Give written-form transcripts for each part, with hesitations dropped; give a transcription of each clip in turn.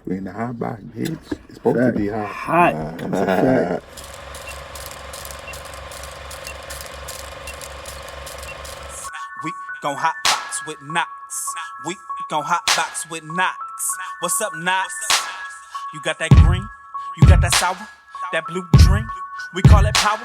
We in the hot box, bitch. It's supposed to be hot. Hot. That's a fact. We gon' HotBox Wit Knox. We gon' HotBox Wit Knox. What's up, Knox? You got that green? You got that sour? That blue dream? We call it power.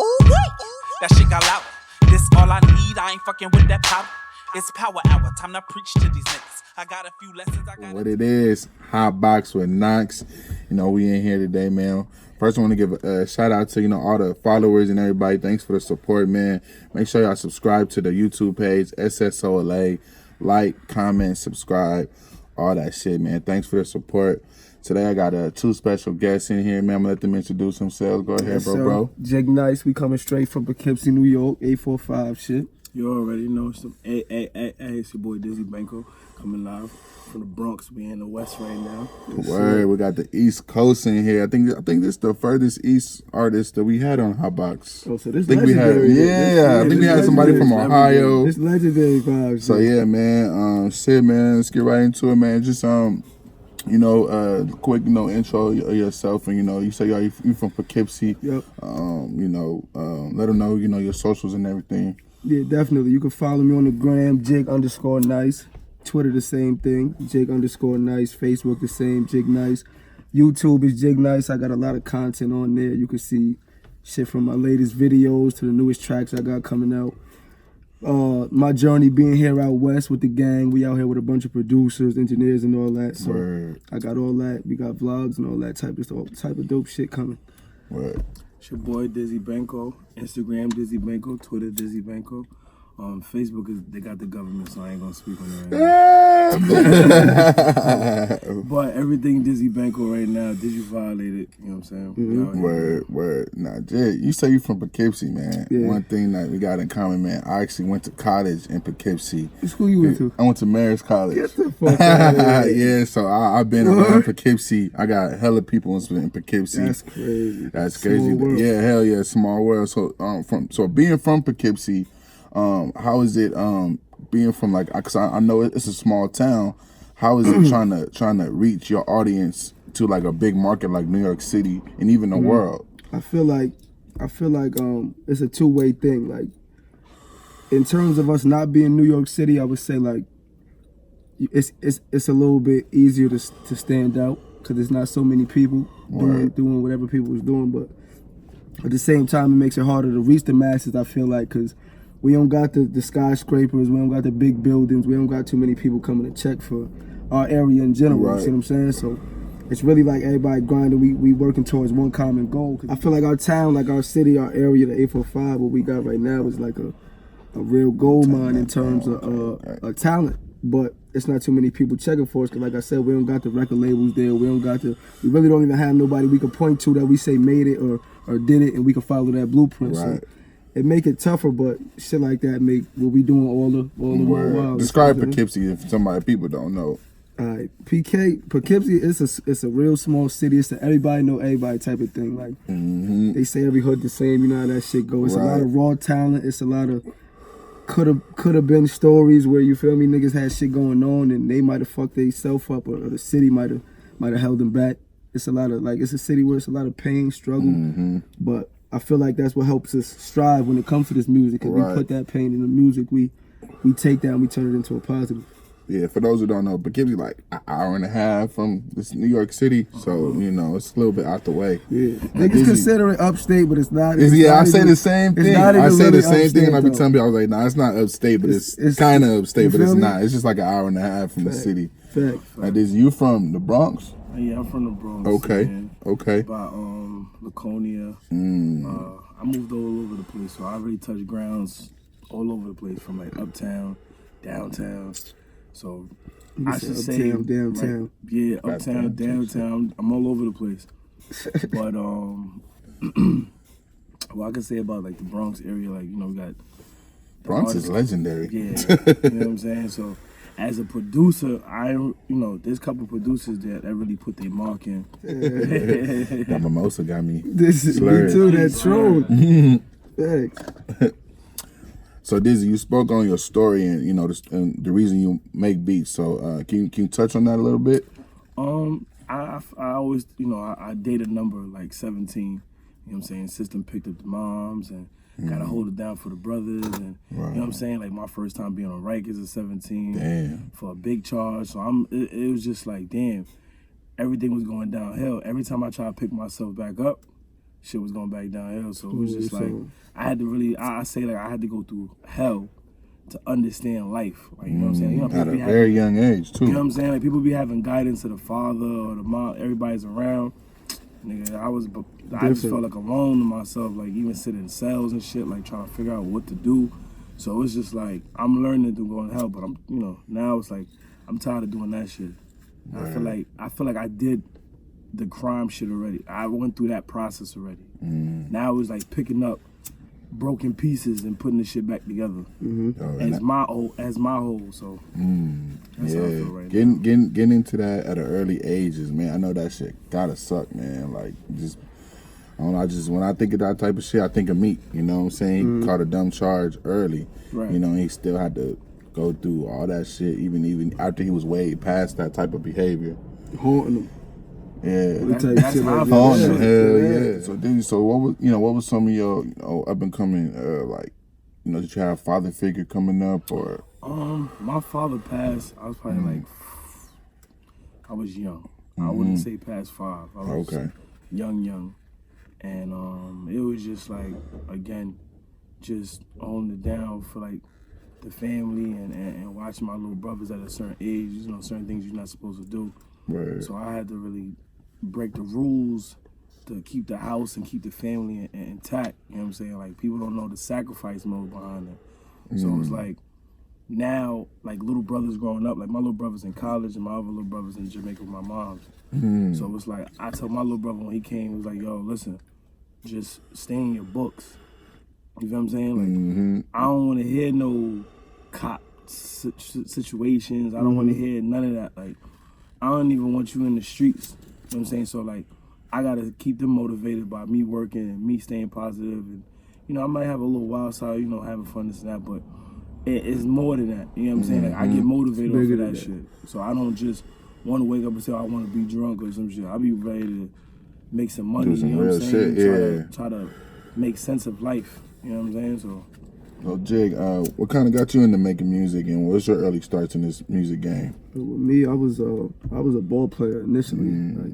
Ooh, wait. That shit got loud. This all I need. I ain't fucking with that powder. It's power hour. Time to preach to these niggas. I got a few lessons. What it is, HotBox Wit Knox. You know, we in here today, man. First, I want to give a shout out to, all the followers and everybody. Thanks for the support, man. Make sure y'all subscribe to the YouTube page, SSOLA. Like, comment, subscribe, all that shit, man. Thanks for the support. Today, I got two special guests in here, man. I'm going to let them introduce themselves. Go ahead, yes, bro. Jig Nice. We coming straight from Poughkeepsie, New York, 845 shit. You already know some. Hey, it's your boy Dizzy Banko coming live from the Bronx. We in the West right now. Word, we got the East Coast in here. I think this is the furthest East artist that we had on HotBox. Oh, so this I think we had, I think we had somebody from Ohio. This legendary vibes. So yeah, man. Shit, man. Let's get right into it, man. Just quick, intro of yourself, and you say you from Poughkeepsie. Yep. Let them know, your socials and everything. Yeah, definitely. You can follow me on the gram, Jig_Nice. Twitter, the same thing, Jig_Nice. Facebook, the same, Jig Nice. YouTube is Jig Nice. I got a lot of content on there. You can see shit from my latest videos to the newest tracks I got coming out. My journey being here out west with the gang. We out here with a bunch of producers, engineers, and all that. So Word. I got all that. We got vlogs and all that type of dope shit coming. Word. It's your boy Dizzy Banko. Instagram Dizzy Banko. Twitter Dizzy Banko. Facebook they got the government, so I ain't gonna speak on that. But everything Dizzy Banko right now, Dizzy violated. You know what I'm saying? Mm-hmm. Word. Nah, Jay, you say you from Poughkeepsie, man. Yeah. One thing that we got in common, man. I actually went to college in Poughkeepsie. What school you went to? I went to Marist College. Get the fuck out of here. Yeah, so I've been around Poughkeepsie. I got hella people in Poughkeepsie. That's crazy. That's crazy. Small world. Yeah, hell yeah, small world. So being from Poughkeepsie, how is it being from cause I know it's a small town. How is it trying to reach your audience to like a big market like New York City and even the world? I feel like it's a two-way thing. Like in terms of us not being New York City, I would say like it's a little bit easier to stand out because there's not so many people doing whatever people was doing. But at the same time, it makes it harder to reach the masses. I feel like because we don't got the skyscrapers, we don't got the big buildings, we don't got too many people coming to check for our area in general. Right. You see what I'm saying? So it's really like everybody grinding. We working towards one common goal. I feel like our town, like our city, our area, the 845, what we got right now is like a real gold mine in terms of talent. But it's not too many people checking for us because, like I said, we don't got the record labels there. We really don't even have nobody we can point to that we say made it or did it, and we can follow that blueprint. Right. So it make it tougher, but shit like that make what we doing all the worldwide. Describe Poughkeepsie if people don't know. All right, Poughkeepsie it's a real small city. It's a everybody know everybody type of thing. Like they say every hood the same. You know how that shit goes. It's a lot of raw talent. It's a lot of could have been stories where you feel me niggas had shit going on and they might have fucked themselves up or the city might have held them back. It's a lot of it's a city where it's a lot of pain, struggle, but I feel like that's what helps us strive when it comes to this music. Cause we put that pain in the music, we take that and we turn it into a positive. Yeah, for those who don't know, Poughkeepsie like an hour and a half from this New York City, so it's a little bit out the way. Yeah, niggas consider it upstate, but it's not. I say the same thing. I say the same thing, and I be telling people, I was like, nah, it's not upstate, but it's kind of upstate, but it's not. It's just like an hour and a half from the city. Fact. Like, you from the Bronx? Yeah, I'm from the Bronx. Okay. Man. Okay. By Laconia. I moved all over the place, so I already touched grounds all over the place, from like uptown, downtown. So I should say downtown. Uptown, downtown. I'm all over the place. But what I can say about like the Bronx area, like we got Bronx is legendary. Yeah, you know what I'm saying. So as a producer, there's a couple producers that really put their mark in. That mimosa got me. This is me too. That's true. Thanks. So Dizzy, you spoke on your story and and the reason you make beats. So can you touch on that a little bit? I always, you know, I dated a number like 17. You know what I'm saying? System picked up the moms and gotta hold it down for the brothers, and you know what I'm saying? Like my first time being on Rikers at 17 for a big charge. So it was just like, damn, everything was going downhill. Every time I tried to pick myself back up, shit was going back downhill. So it was just like, I had to really, I say like I had to go through hell to understand life. Like, you know what I'm saying? You know, at a very young age, too. You know what I'm saying? Like, people be having guidance to the father or the mom, everybody's around. Nigga, I just felt like alone to myself, like even sitting in cells and shit, like trying to figure out what to do. So it's just like, I'm learning to go and help, but I'm, you know, now it's like, I'm tired of doing that shit. Right. I feel like I did the crime shit already. I went through that process already. Now it's like picking up broken pieces and putting the shit back together as my whole. So that's how I feel right now. Getting into that at an early ages, man. I know that shit gotta suck, man. Like just, I don't know. When I think of that type of shit, I think of Meek. You know what I'm saying? He caught a dumb charge early. Right. You know, he still had to go through all that shit, even after he was way past that type of behavior. Haunting him. Yeah, that's how I feel. Hell yeah. So what was some of your up and coming like, you know, did you have a father figure coming up or? My father passed. I was probably like, I was young. I wouldn't say past 5. I was young, and it was just like, again, just holding it down for like the family and watching my little brothers at a certain age. You know, certain things you're not supposed to do. Right. So I had to really break the rules to keep the house and keep the family intact. You know what I'm saying? Like, people don't know the sacrifice mode behind it. So it's like, now, like, little brothers growing up, like my little brother's in college and my other little brother's in Jamaica with my mom's. So it's like, I told my little brother when he came, he was like, yo, listen, just stay in your books. You know what I'm saying? Like, I don't want to hear no cop situations. I don't want to hear none of that. Like, I don't even want you in the streets. You know what I'm saying? So, like, I got to keep them motivated by me working and me staying positive. And, you know, I might have a little wild side, you know, having fun, this and that, but it's more than that. You know what I'm saying? Like, I get motivated off of that shit. So I don't just want to wake up and say, I want to be drunk or some shit. I be ready to make some money. Do some you know real what I'm saying? shit, Try to make sense of life. You know what I'm saying? So Jig, what kind of got you into making music, and what's your early starts in this music game? With me, I was a ball player initially. Like,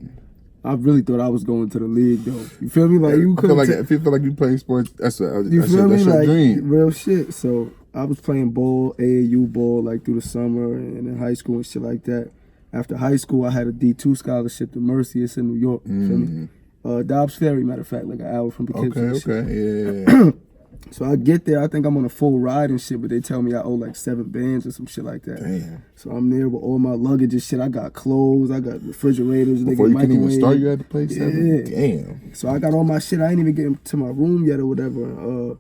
I really thought I was going to the league, though. You feel me? Like, you couldn't. If you feel like you play sports, that's your like, dream. Real shit. So I was playing ball, AAU ball, like through the summer and in high school and shit like that. After high school, I had a D2 scholarship to Mercy. It's in New York. You feel me? Dobbs Ferry, matter of fact, like an hour from Poughkeepsie. Okay, yeah. So I get there, I think I'm on a full ride and shit, but they tell me I owe like 7 bands or some shit like that. Damn. So I'm there with all my luggage and shit. I got clothes, I got refrigerators. Before you can even start, you had to play 7? Damn. So I got all my shit. I ain't even get to my room yet or whatever.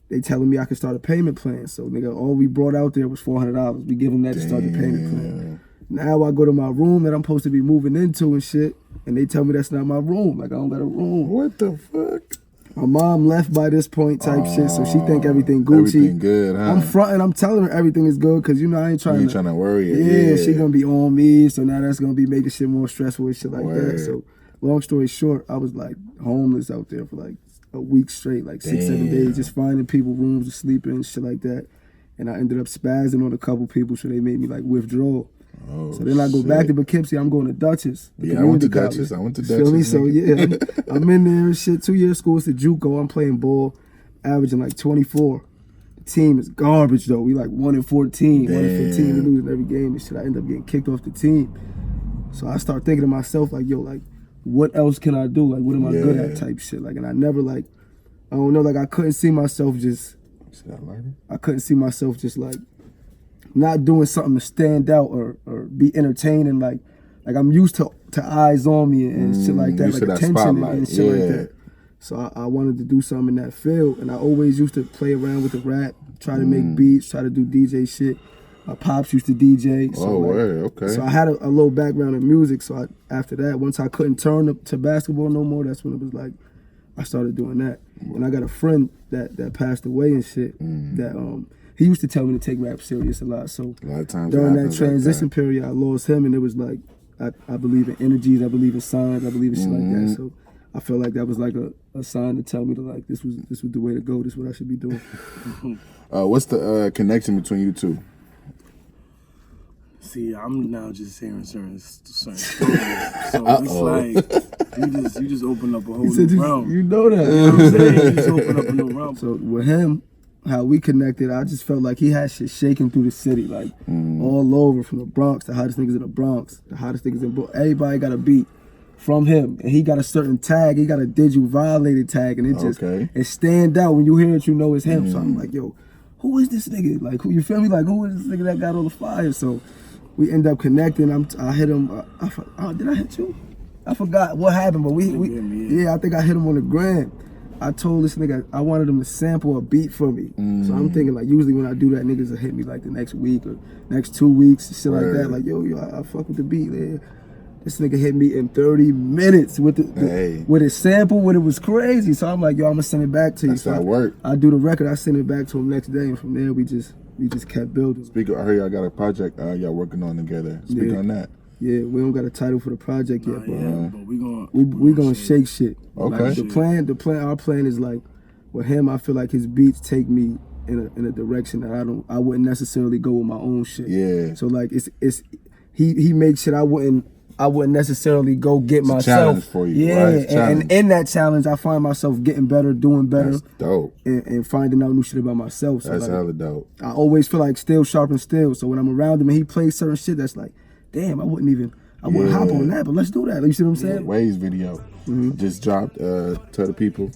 They telling me I could start a payment plan. So nigga, all we brought out there was $400. We give them that to start the payment plan. Now I go to my room that I'm supposed to be moving into and shit, and they tell me that's not my room. Like, I don't got a room. What the fuck? My mom left by this point type shit, so she think everything Gucci. Everything good, huh? I'm fronting, I'm telling her everything is good, because, you know, I ain't trying to worry her. Yeah, she gonna be on me, so now that's gonna be making shit more stressful and shit like that. So, long story short, I was, like, homeless out there for, like, a week straight, like 6-7 days, just finding people rooms to sleep in and shit like that. And I ended up spazzing on a couple people, so they made me, like, withdraw. So then I go back to Poughkeepsie. I'm going to Dutchess. Yeah, I went to Dutchess. Feel me? So yeah, I'm in there and shit. 2-year school. It's a JUCO. I'm playing ball, averaging like 24. The team is garbage though. We like 1-14, 1-15. We losing every game and shit. I end up getting kicked off the team. So I start thinking to myself like, yo, like, what else can I do? Like, what am I good at? Type shit. Like, and I never like, I don't know. Like, I couldn't see myself just. I couldn't see myself just like. Not doing something to stand out or be entertaining, like I'm used to eyes on me and shit like that, like attention and shit like that. So I wanted to do something in that field, and I always used to play around with the rap, try to make beats, try to do DJ shit. My pops used to DJ. So okay. So I had a little background in music. So after that, once I couldn't turn to basketball no more, that's when it was like I started doing that. And I got a friend that passed away and shit that he used to tell me to take rap serious a lot. So a lot of times during that transition period, I lost him, and it was like I believe in energies, I believe in signs, I believe in shit like that. So I felt like that was like a sign to tell me to like this was the way to go. This is what I should be doing. What's the connection between you two? See, I'm now just hearing certain stories. So it's like you just open up a whole new realm. You know that. You know what I'm saying? You just open up a new realm. So with him, how we connected, I just felt like he had shit shaking through the city, like all over, from the Bronx, the hottest niggas in the Bronx, the hottest niggas in everybody got a beat from him, and he got a certain tag. He got a "Did You Violated" tag, and it just it stand out when you hear it. You know it's him. So I'm like, yo, who is this nigga? Like, who, you feel me? Like, who is this nigga that got all the fire? So we end up connecting. I hit him. Did I hit you? I forgot what happened, but I think I hit him on the gram. I told this nigga I wanted him to sample a beat for me. So I'm thinking like usually when I do that, niggas will hit me like the next week or next 2 weeks, shit like that. Like yo, I fuck with the beat. Man. This nigga hit me in 30 minutes with with his sample when it was crazy. So I'm like, yo, I'm gonna send it back to you. That's how it work. I do the record, I send it back to him next day, and from there we just kept building. Speak. I heard y'all got a project y'all working on together. Speak on that. Yeah, we don't got a title for the project yet, but we gonna shake shit. Okay. Like, our plan is like, with him, I feel like his beats take me in a direction that I wouldn't necessarily go with my own shit. Yeah. So like he makes shit I wouldn't necessarily go get myself. Challenge for you. Yeah, Right? And in that challenge, I find myself getting better, doing better. That's dope. And finding out new shit about myself. So That's like, hella dope. I always feel like steel sharpens steel. So when I'm around him and he plays certain shit, that's like, damn, I wouldn't hop on that, but let's do that. You see what I'm saying? Waves video just dropped. Tell the people,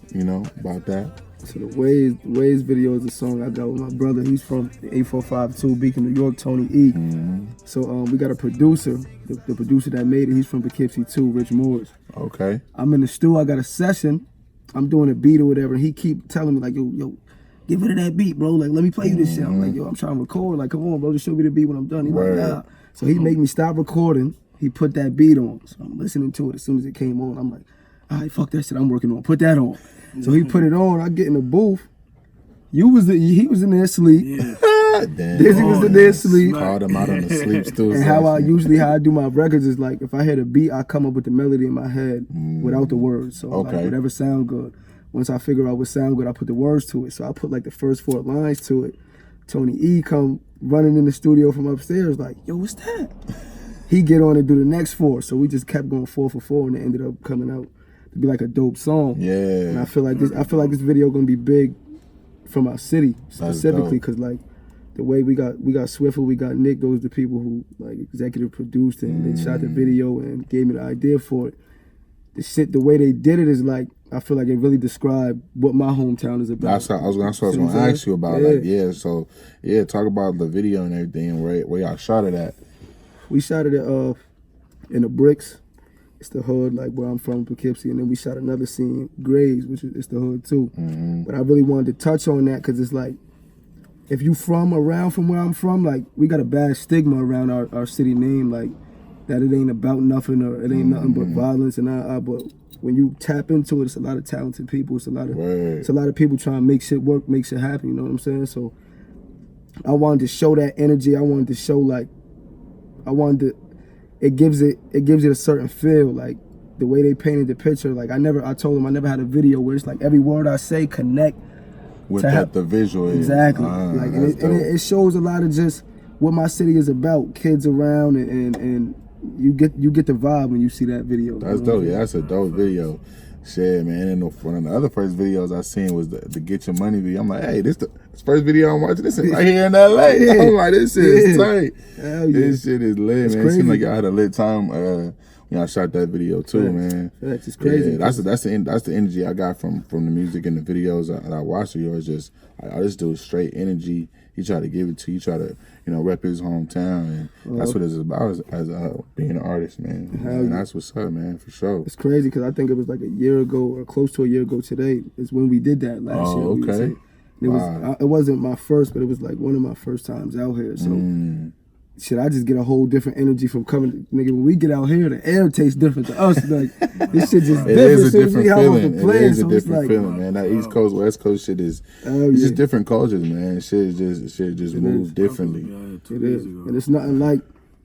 about that. So the Waves video is a song I got with my brother. He's from 8452 Beacon, New York, Tony E. So we got a producer, the producer that made it. He's from Poughkeepsie too, Rich Moores. Okay. I'm in the studio. I got a session. I'm doing a beat or whatever, and he keep telling me like, yo, get rid of that beat, bro. Like, let me play you this shit. I'm like, yo, I'm trying to record. Like, come on, bro, just show me the beat when I'm done. He's like, nah. So he make me stop recording. He put that beat on. So I'm listening to it as soon as it came on. I'm like, all right, fuck that shit I'm working on. Put that on. So he put it on. I get in the booth. He was in there asleep. Yeah. Dizzy was in there asleep. Called him out on the sleep stool. And how I do my records is like, if I hear the beat, I come up with the melody in my head without the words. So like, whatever sound good. Once I figure out what sound good, I put the words to it. So I put like the first 4 lines to it. Tony E come running in the studio from upstairs like, yo, what's that? He get on and do the next 4. So we just kept going 4 for 4, and it ended up coming out to be like a dope song. Yeah. And I feel like this video gonna be big from our city specifically, because like the way we got Swiffle, we got Nick, those are the people who like executive produced it, and they shot the video and gave me the idea for it. The way they did it is like, I feel like it really described what my hometown is about. That's what I was going to ask you about. So talk about the video and everything, and where y'all shot it at. We shot it in the Bricks. It's the hood, like where I'm from, Poughkeepsie, and then we shot another scene, Grays, which is the hood too. But I really wanted to touch on that because it's like, if you around from where I'm from, like we got a bad stigma around our city name, like that it ain't about nothing or it ain't nothing but violence and but when you tap into it, it's a lot of talented people. It's a lot of people trying to make shit work, make shit happen. You know what I'm saying? So I wanted to show that energy. I wanted to show it gives it a certain feel, like the way they painted the picture. Like I told them I never had a video where it's like every word I say connect with the visual. Exactly. It shows a lot of just what my city is about. Kids around and you get the vibe when you see that video. That's dope. Yeah, that's a dope video. Shit, man. And one of the other first videos I seen was the Get Your Money video. I'm like, hey, this first video I'm watching. This is right here in LA. I'm like, this shit is tight. Hell yeah. This shit is lit, man. It seemed like y'all had a lit time when y'all shot that video too, man. That's just crazy. Yeah, that's the energy I got from the music and the videos that I watched of yours. Just this dude straight energy. He tried to give it to you. He tried to rep his hometown, and that's what it's about as being an artist, man. And that's what's up, man, for sure. It's crazy because I think it was like a year ago or close to a year ago today is when we did that last year. Okay. It wasn't my first, but it was like one of my first times out here. So shit, I just get a whole different energy from coming. Nigga, when we get out here, the air tastes different to us. Like this shit just different. It is a different feeling. It is a different feeling, man. That East Coast, West Coast shit is it's just different cultures, man. Shit just moves differently. It is, and it's nothing like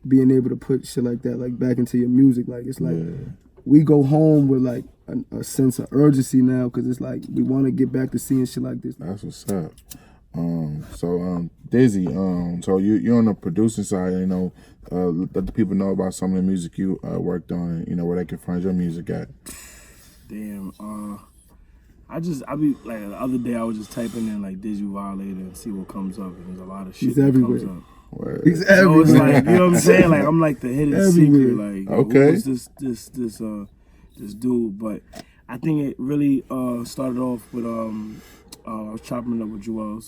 being able to put shit like that like back into your music. Like it's like we go home with like a sense of urgency now because it's like we want to get back to seeing shit like this. That's what's up. Dizzy, so you're on the producing side, you know, let the people know about some of the music you worked on, you know, where they can find your music at. Damn, I be like the other day I was just typing in like Dizzy Violator and see what comes up, and there's a lot of shit that comes up. Word. He's everywhere. So it's like, you know what I'm saying? Like I'm like the hidden secret. Like okay, who's this dude? But I think it really started off with I was chopping up with Joel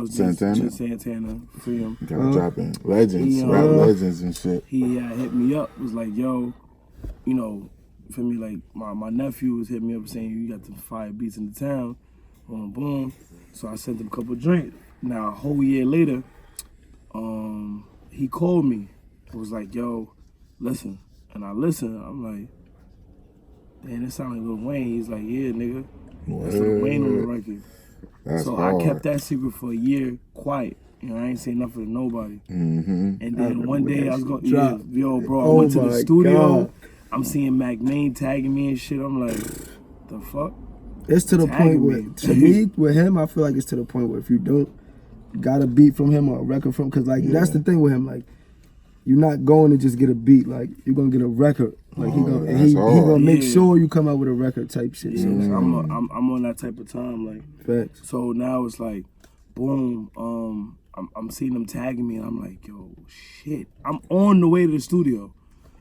Santana, free him. Gotta drop in legends, rap legends and shit. He hit me up, was like, yo, you know, for me, like my nephew was hitting me up saying you got the fire beats in the town, boom boom. So I sent him a couple of drinks. Now a whole year later, he called me. It was like, yo, listen, and I listened. I'm like, damn, it sound like Lil Wayne. He's like, yeah, nigga, that's Lil Wayne on the record. That's so hard. I kept that secret for a year, quiet. You know, I ain't saying nothing to nobody. And then one day I was going, yo, bro, I went to the studio. God. I'm seeing Mac Main tagging me and shit. I'm like, the fuck? It's to the point where, to me, with him, I feel like it's to the point where if you don't got a beat from him or a record from, because like that's the thing with him, like you're not going to just get a beat, like you're gonna get a record. Like he gonna make sure you come out with a record type shit. Yeah, so I'm on that type of time, like. Facts. So now it's like, boom, I'm seeing them tagging me, and I'm like, yo, shit, I'm on the way to the studio,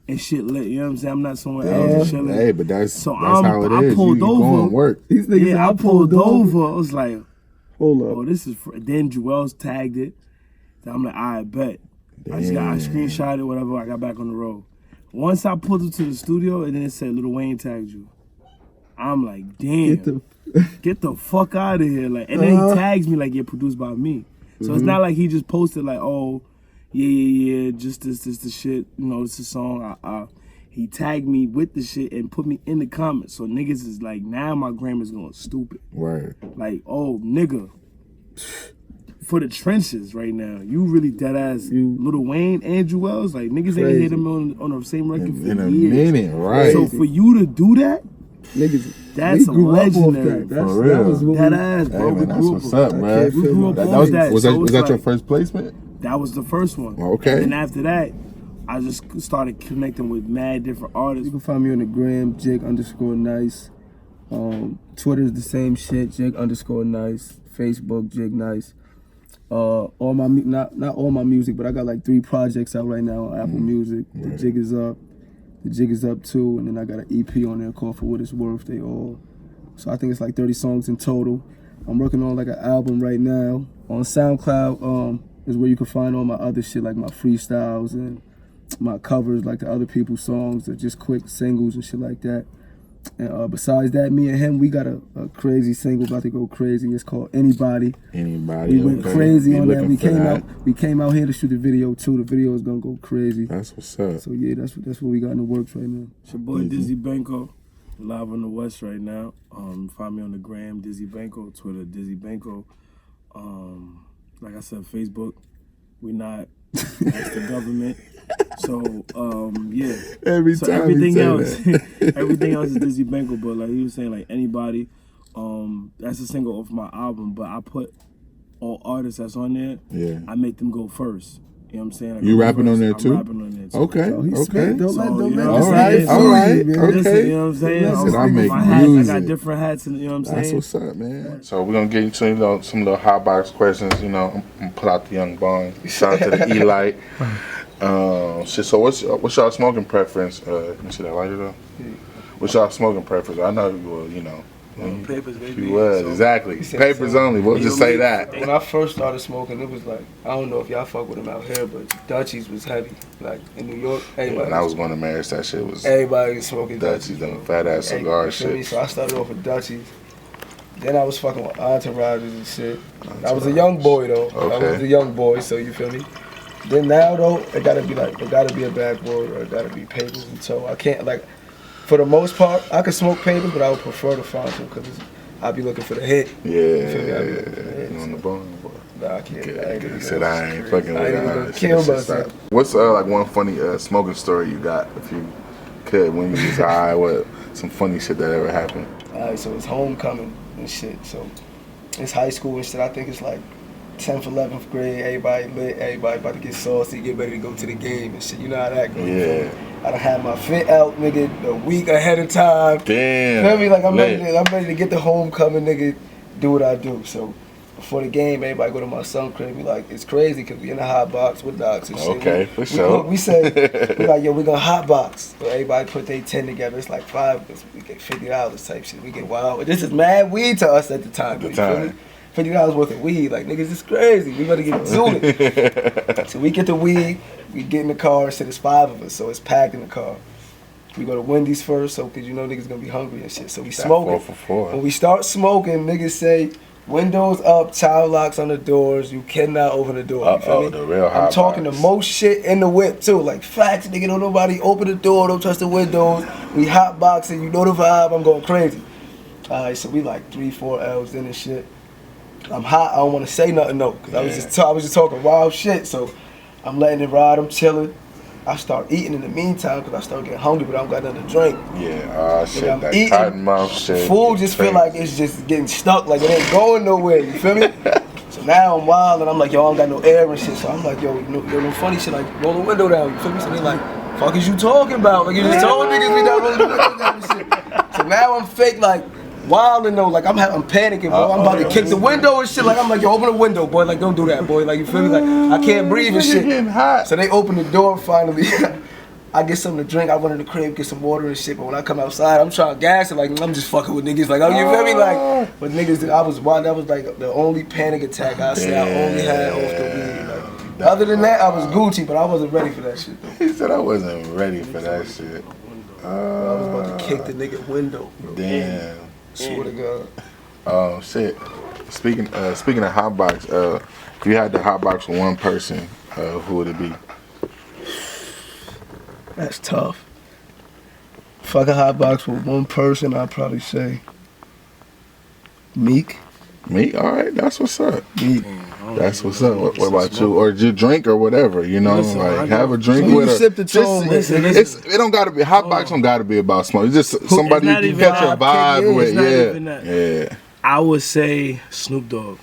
and shit lit. You know what I'm saying? I'm not somewhere else and chilling. Hey, but that's how it is. I pulled over. Going work. These niggas, I pulled over. I was like, hold up. Oh, this is. Then Joel's tagged it. Then I'm like, I bet. Damn. I screenshot it, whatever. I got back on the road. Once I pulled it to the studio, and then it said Lil Wayne tagged you. I'm like, damn. Get the fuck out of here. Like, and then he tags me like, yeah, produced by me. So it's not like he just posted like, oh, yeah, just this the shit. You know, it's a song. He tagged me with the shit and put me in the comments. So niggas is like, now my grammar's going stupid. Word. Like, oh, nigga. For the trenches right now, you really dead ass Lil Wayne and Joel's. Like, niggas ain't hit him on the same record for in a years. minute, right? So for you to do that, niggas, that's legendary. For real. That ass, bro. Hey, man, that's what's up, man. We grew up off that. Was that your first placement? That was the first one. Okay. And then after that, I just started connecting with mad different artists. You can find me on the gram, Jig_Nice. Twitter's the same shit, Jig_Nice. Facebook, Jig Nice. All my not all my music, but I got like 3 projects out right now on Apple Music. The Jig is up. The Jig is up too, and then I got an EP on there called For What It's Worth. They all. So I think it's like 30 songs in total. I'm working on like an album right now. On SoundCloud is where you can find all my other shit, like my freestyles and my covers, like the other people's songs, or just quick singles and shit like that. And besides that, me and him, we got a crazy single about to go crazy. It's called Anybody. We went crazy on that. We came out here to shoot the video too. The video is gonna go crazy. That's what's up. So yeah, that's what we got in the works right now. It's your boy Dizzy Banko, live on the West right now. Find me on the gram, Dizzy Banko, Twitter, Dizzy Banko. Like I said, Facebook. We not that's the government. So yeah. Everything else is Dizzy Banko, but like he was saying, like Anybody, that's a single off my album, but I put all artists that's on there, I make them go first. You know what I'm saying? Like you rapping on there too? I'm rapping on there too. Okay, okay. Don't let all right, okay. Listen, you know what I'm saying? Listen, I make I got different hats, and you know what I'm saying? That's what's up, man. So we're gonna get into some little HotBox questions. You know, I'm gonna pull out the young bond. Shout out to the E-Light. So what's y'all smoking preference? You see that lighter though? What's y'all smoking preference? I know you will, you know. Papers, baby. You was, so, exactly. Papers only. We'll just say that. When I first started smoking, it was like, I don't know if y'all fuck with them out here, but Dutchies was heavy. Like in New York, everybody. When I was going to marriage, that shit was. Everybody was smoking Dutchies, them fat ass cigar shit. So I started off with Dutchies. Then I was fucking with entourages and shit. I was a young boy though. Okay. I was a young boy, so you feel me? Then now though, it gotta be a backboard or it gotta be papers and so I can't like. For the most part, I could smoke papers, but I would prefer the Fonto because I'd be looking for the hit. Yeah. On the bone, boy. Nah, I can't. He said I ain't fucking with gonna kill myself. What's like one funny smoking story you got, if you could, when you was high? What some funny shit that ever happened? Alright, so it's homecoming and shit. So it's high school and shit. I think it's like 10th, 11th grade. Everybody lit. Everybody about to get saucy, get ready to go to the game and shit. You know how that goes. Yeah. I done had my fit out, nigga, a week ahead of time. Damn. Feel me? Like I'm ready to get the homecoming, nigga. Do what I do. So before the game, everybody go to my son's crib. We like, it's crazy because we in the HotBox Wit Knox and shit. Okay, for sure. We say, we like, yo, we gonna HotBox. So everybody put their 10 together. It's like 5 of us. We get $50 type shit. We get wild. But this is mad weed to us at the time. You feel me? $50 worth of weed. Like, niggas, it's crazy. We better get zooted. So we get the weed. We get in the car. Said it's 5 of us, so it's packed in the car. We go to Wendy's first, so because you know niggas gonna be hungry and shit. So we smoke. 4 for 4. When we start smoking, niggas say, windows up, child locks on the doors. You cannot open the door. You feel me? The real I'm talking the most shit in the whip too. Like facts, nigga. Don't nobody open the door. Don't touch the windows. We hotboxing. You know the vibe. I'm going crazy. Alright, so we like 3-4 L's in and shit. I'm hot. I don't want to say nothing though, cause I was just talking wild shit. So I'm letting it ride. I'm chilling. I start eating in the meantime because I start getting hungry, but I don't got nothing to drink. Yeah, shit, I'm that eating, cotton mouth shit. Food just feel like it's just getting stuck, like it ain't going nowhere. You feel me? So now I'm wild and I'm like, yo, I don't got no air and shit. So I'm like, yo, no funny shit, like roll the window down. You feel me? So they like, fuck is you talking about? Like you just told niggas we not rolling the window down and shit. So now I'm fake like wilding though, like I'm panicking, bro. I'm about to kick the window and shit. Like I'm like, yo, open the window, boy. Like don't do that, boy. Like you feel me? Like I can't breathe and shit. Getting hot. So they open the door finally. I get something to drink. I run in the crib, get some water and shit. But when I come outside, I'm trying to gas it. Like I'm just fucking with niggas. Like oh, you feel me? Like but niggas, I was wild. That was like the only panic attack I say I only had off the weed. Like, other than that, I was Gucci, but I wasn't ready for that shit though. He said I wasn't ready for that shit. I was about to kick the nigga window. Damn. Swear to God. Oh shit. Speaking of HotBox, if you had to HotBox with one person, who would it be? That's tough. If I could HotBox with one person, I'd probably say Meek. Me? All right, that's what's up. Meek. That's what's up. What about you? Or just drink or whatever, you know? Listen, like have a drink So with you her. sip the tone, listen. It don't gotta be HotBox. Don't gotta be about smoke. It's just somebody you can catch a vibe with. Yeah. I would say Snoop Dogg.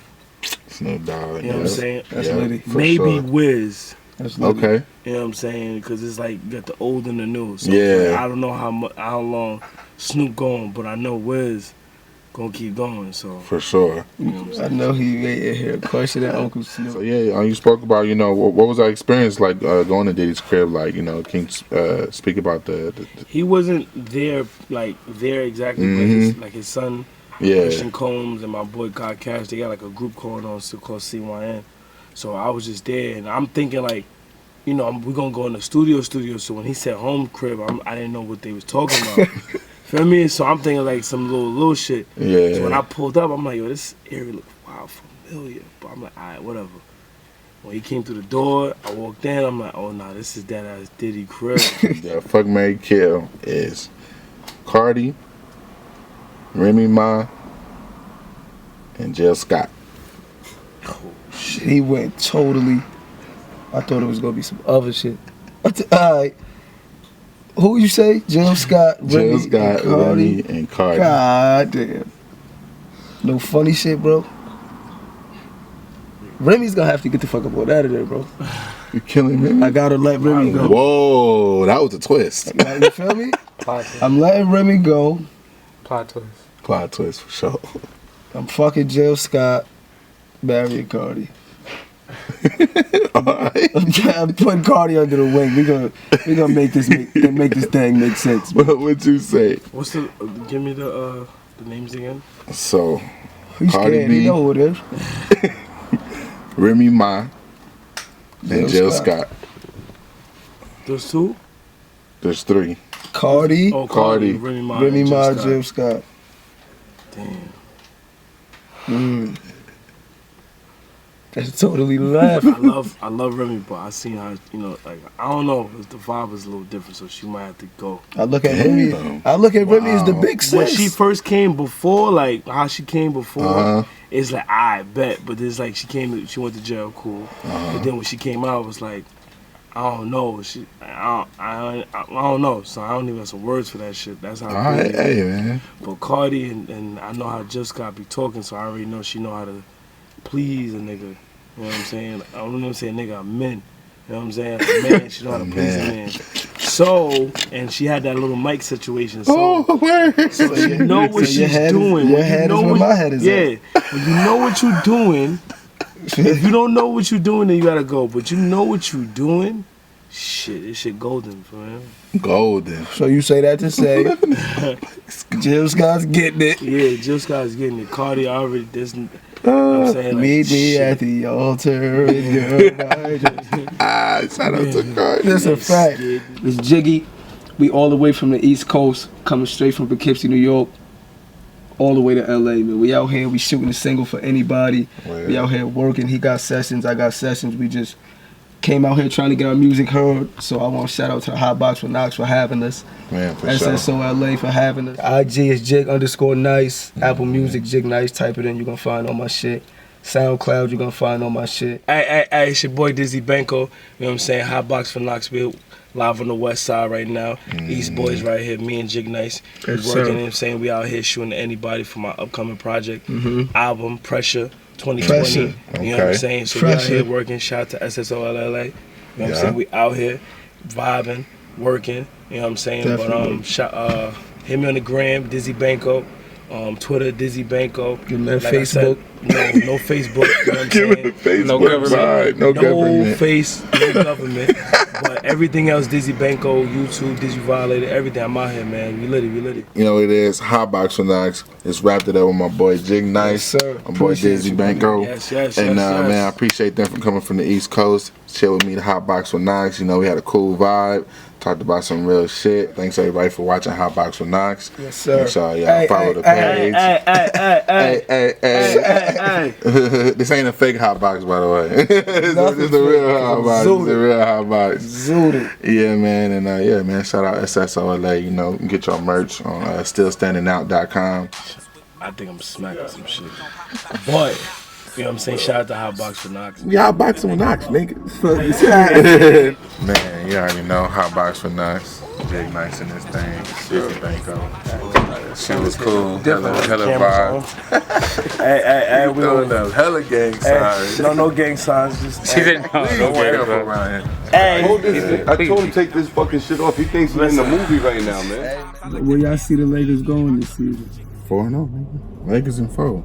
Snoop Dogg. You know what I'm saying? That's litty. Maybe sure. Wiz. That's litty. Okay. You know what I'm saying? Because it's like you got the old and the new. So Yeah. like, I don't know how long Snoop going, but I know Wiz gonna keep going. So For sure. you know what I'm I saying? know he made here a question at Uncle Snoop. So yeah, you spoke about, you know, what was our experience like going to Diddy's crib? Like, you know, can you speak about the He wasn't there exactly, but his son, Christian Combs, and my boy God Cash, they got like a group going on called CYN. So I was just there, and I'm thinking like, you know, we're gonna go in the studio. So when he said home crib, I didn't know what they was talking about. Feel me? So I'm thinking like some little shit. Yeah. So when I pulled up, I'm like, yo, this area look wild familiar. But I'm like, all right, whatever. When he came through the door, I walked in. I'm like, oh nah, this is that ass Diddy crib. the fuck Mary Kill is Cardi, Remy Ma, and Jill Scott. He went totally. I thought it was gonna be some other shit. Alright. Who you say? Jill Scott, Jill Scott, Remy, and Cardi. God damn. No funny shit, bro. Remy's gonna have to get the fuck up out of there, bro. You killing Remy? I gotta let Remy go. Whoa, that was a twist. Like, you feel me? I'm letting Remy go. Plot twist. Plot twist for sure. I'm fucking Jill Scott, marrying Cardi. Alright. I'm putting Cardi under the wing. We gonna make this thing make sense. What'd you say? What's the? Give me the names again. So, He's Cardi scared. B, You know who it is. Remy Ma, and Jill Scott. Those two? There's 3. Cardi, Oh, Cardi. Remy Ma, Remy and Jill Ma, Scott. Jill Scott. Damn. That's totally left. I love Remy, but I seen how, you know, like, I don't know, the vibe is a little different, so she might have to go. I look at Remy as the big sis. When she first came before, like how she came before, it's like I bet, but it's like she went to jail, cool. But then when she came out, it was like, I don't know, I don't know, so I don't even have some words for that shit. That's how. All right, hey man. But Cardi and I know how Just Got be talking, so I already know she know how to please a nigga. You know what I'm saying? I don't know say nigga, I'm men. You know what I'm saying? A man, she know how to please a man. So, and she had that little mic situation. So, so you know what she's doing. Your head is where my head is at. When you know what you're doing, if you don't know what you're doing, then you gotta go. But you know what you're doing, shit, this shit golden for him. Golden. So you say that to say Jill Scott's getting it. Yeah, Jill Scott's getting it. Cardi already doesn't. I'm saying, like, meet me at the altar in your shout out to Cardi. That's a fact. It's Jiggy. We all the way from the East Coast, coming straight from Poughkeepsie, New York, all the way to LA, man. We out here, we shooting a single for anybody. Right. We out here working. He got sessions, I got sessions. We just came out here trying to get our music heard. So I want to shout out to HotBox Wit Knox for having us. Man, for SSO LA for having us. IG is Jig_Nice. Apple Music, Jig Nice. Type it in, you're gonna find all my shit. SoundCloud, you're gonna find all my shit. Hey, it's your boy Dizzy Banko. You know what I'm saying? HotBox for Knoxville. Live on the west side right now. East Boys right here. Me and Jig Nice. We working, you know what I'm saying? We out here shooting to anybody for my upcoming project. Album, Pressure 2020. Pressure. You know what I'm saying? So we out here working. Shout out to SSO LA. You know what I'm saying? We out here vibing, working. You know what I'm saying? Definitely. But hit me on the gram, Dizzy Banko. Twitter, Dizzy Banko. Give me Facebook. No Facebook. You know what I'm Give saying? me Facebook. No government. No government. No government. But everything else, Dizzy Banko, YouTube, Dizzy Violated, everything. I'm out here, man. We lit it. You know what it is? HotBox Wit Knox. It's wrapped it up with my boy Jig Nice. Yes, sir. My boy Dizzy Banko. Yes. And man, I appreciate them for coming from the East Coast. Chill with me, the HotBox Wit Knox. You know, we had a cool vibe. Talked about some real shit. Thanks everybody for watching HotBox Wit Knox. Yes, sir. Make sure y'all follow the page. Hey. This ain't a fake HotBox, by the way. It's the real HotBox. It's the real HotBox. Zooted. Yeah, man. And yeah, man. Shout out SSO LA. You know, get your merch on stillstandingout.com. I think I'm smacking some shit. But, you know what I'm saying? Shout out to HotBox Wit Knox. Yeah, HotBox Wit Knox, nigga. Man, you already know HotBox Wit Knox. Jig Nice in this thing. Dizzy Banko. She was cool. Hella vibe. Hey, we throwing them hella gang signs. No gang signs. Just She didn't know. Don't worry around here. hey. I told him to take this fucking shit off. He thinks he's in the movie right now, man. Where y'all see the Lakers going this season? 4-0, nigga. Lakers in 4.